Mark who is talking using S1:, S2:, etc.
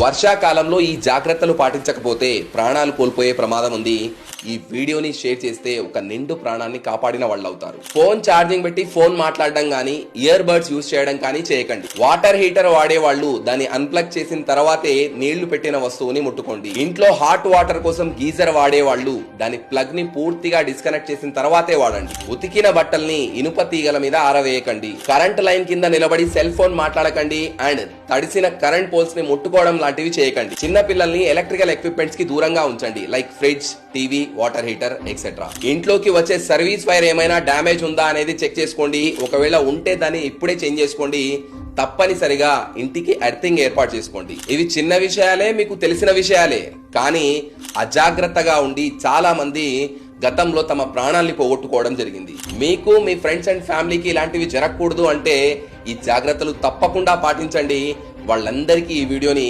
S1: వర్షాకాలంలో ఈ జాగ్రత్తలు పాటించకపోతే ప్రాణాలు కోల్పోయే ప్రమాదం ఉంది. ఈ వీడియోని షేర్ చేస్తే ఒక నిండు ప్రాణాన్ని కాపాడిన వాళ్ళు అవుతారు. ఫోన్ ఛార్జింగ్ పెట్టి ఫోన్ మాట్లాడడం గానీ, ఇయర్ బడ్స్ యూజ్ చేయడం కానీ చేయకండి. వాటర్ హీటర్ వాడే వాళ్ళు దాన్ని అన్ప్లగ్ చేసిన తర్వాతే నీళ్లు పెట్టిన వస్తువుని ముట్టుకోండి. ఇంట్లో హాట్ వాటర్ కోసం గీజర్ వాడే వాళ్ళు దాని ప్లగ్ ని పూర్తిగా డిస్కనెక్ట్ చేసిన తర్వాతే వాడండి. ఉతికిన బట్టల్ని ఇనుప తీగల మీద ఆరవేయకండి. కరెంట్ లైన్ కింద నిలబడి సెల్ ఫోన్ మాట్లాడకండి అండ్ తడిసిన కరెంట్ పోల్స్ ని ముట్టుకోవడం లాంటివి చేయకండి. చిన్న పిల్లల్ని ఎలక్ట్రికల్ ఎక్విప్మెంట్స్ కి దూరంగా ఉంచండి, like fridge, TV, water heater etcetera. ఇంట్లోకి వచ్చే సర్వీస్ వైర్ ఏమైనా డ్యామేజ్ ఉందా అనేది చెక్ చేసుకోండి. ఒకవేళ ఉంటే దాన్ని ఇప్పుడే చేంజ్ చేసుకోండి. తప్పనిసరిగా ఇంటికి ఎర్తింగ్ ఏర్పాటు చేసుకోండి. ఇవి చిన్న విషయాలే, మీకు తెలిసిన విషయాలే, కానీ అజాగ్రత్తగా ఉండి చాలా మంది గతంలో తమ ప్రాణాల్ని పోగొట్టుకోవడం జరిగింది. మీకు మీ ఫ్రెండ్స్ అండ్ ఫ్యామిలీకి ఇలాంటివి జరగకూడదు అంటే ఈ జాగ్రత్తలు తప్పకుండా పాటించండి. వాళ్ళందరికీ ఈ వీడియోని